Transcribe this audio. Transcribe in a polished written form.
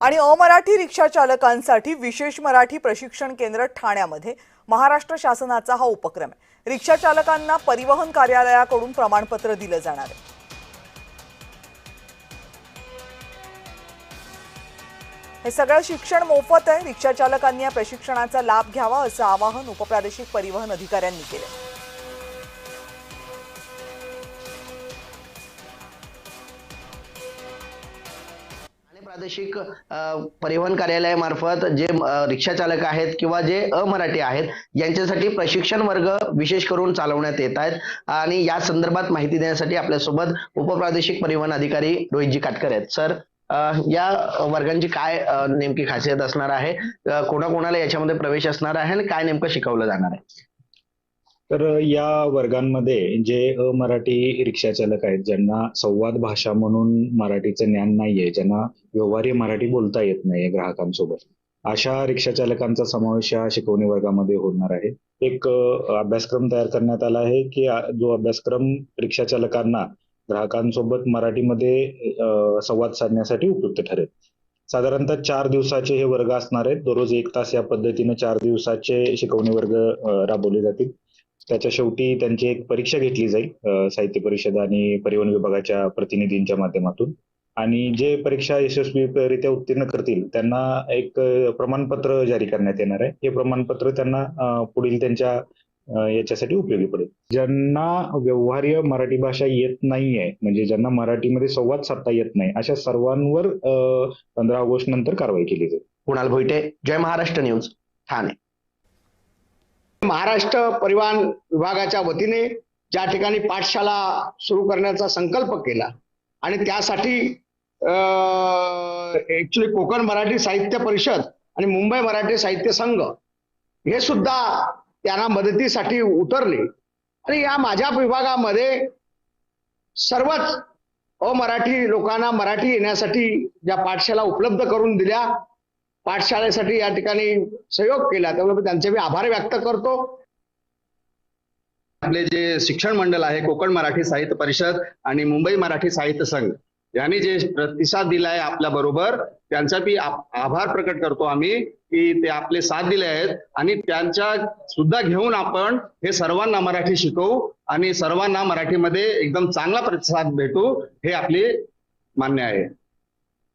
आणि अमराठी रिक्षा चालकांसाठी विशेष मराठी प्रशिक्षण केंद्र ठाण्यामध्ये महाराष्ट्र शासनाचा हा उपक्रम आहे। रिक्षा चालकांना परिवहन कार्यालयाकडून प्रमाणपत्र दिलं जाणार आहे। हे सगळं शिक्षण मोफत आहे। रिक्षा चालकांनी या प्रशिक्षणाचा लाभ घ्यावा असं आवाहन उपप्रादेशिक परिवहन अधिकाऱ्यांनी केलं। प्रादेशिक परिवहन कार्यालयामार्फत जे रिक्षा चालक आहेत किंवा जे अमराठी आहेत यांच्यासाठी प्रशिक्षण वर्ग विशेष करून चालवण्यात येत आहेत आणि या संदर्भात माहिती देण्यासाठी आपल्यासोबत उपप्रादेशिक परिवहन अधिकारी रोहितजी काटकर आहेत। सर, या वर्गांची काय नेमकी खासियत असणार आहे, कोणाकोणाला याच्यामध्ये प्रवेश असणार आहे आणि काय नेमकं शिकवलं जाणार आहे? तर या वर्गांमध्ये जे अमराठी रिक्षा चालक आहेत, ज्यांना संवाद भाषा म्हणून मराठीचं ज्ञान नाहीये, ज्यांना व्यवहार्य मराठी बोलता येत नाहीये ग्राहकांसोबत, अशा रिक्षा चालकांचा समावेश या शिकवणी वर्गामध्ये होणार आहे। एक अभ्यासक्रम तयार करण्यात आला आहे की जो अभ्यासक्रम रिक्षा चालकांना ग्राहकांसोबत मराठीमध्ये संवाद साधण्यासाठी उपयुक्त ठरेल। साधारणतः 4 दिवसाचे हे वर्ग असणार आहेत। दररोज 1 तास या पद्धतीने 4 दिवसाचे शिकवणी वर्ग राबवले जातील। त्याच्या शेवटी त्यांची एक परीक्षा घेतली जाईल साहित्य परिषद आणि परिवहन विभागाच्या प्रतिनिधींच्या माध्यमातून, आणि जे परीक्षा यशस्वीरित्या उत्तीर्ण करतील त्यांना एक प्रमाणपत्र जारी करण्यात येणार आहे। हे प्रमाणपत्र त्यांना पुढील त्यांच्या याच्यासाठी उपयोगी पडेल। ज्यांना व्यवहार्य मराठी भाषा येत नाहीये, म्हणजे ज्यांना मराठीमध्ये संवाद साधता येत नाही, अशा सर्वांवर 15 ऑगस्ट नंतर कारवाई केली जाईल। कुणाल भोईटे, जय महाराष्ट्र न्यूज, ठाणे। महाराष्ट्र परिवहन विभागाच्या वतीने ज्या ठिकाणी पाठशाला सुरू करण्याचा संकल्प केला आणि त्यासाठी ऍक्च्युली कोकण मराठी साहित्य परिषद आणि मुंबई मराठी साहित्य संघ हे सुद्धा त्यांना मदतीसाठी उतरले आणि या माझ्या विभागामध्ये सर्वच अमराठी लोकांना मराठी येण्यासाठी ज्या पाठशाला उपलब्ध करून दिल्या, पाठशाळेसाठी या ठिकाणी सहयोग केला, त्यामुळे त्यांचे मी आभार व्यक्त करतो। आपले जे शिक्षण मंडळ आहे कोकण मराठी साहित्य परिषद आणि मुंबई मराठी साहित्य संघ यांनी जे प्रतिसाद दिलाय आपल्या बरोबर, त्यांचा मी आभार प्रकट करतो आम्ही की ते आपले साथ दिले आहेत आणि त्यांच्या सुद्धा घेऊन आपण हे सर्वांना मराठी शिकवू आणि सर्वांना मराठीमध्ये एकदम चांगला प्रतिसाद भेटू, हे आपले मान्य आहे।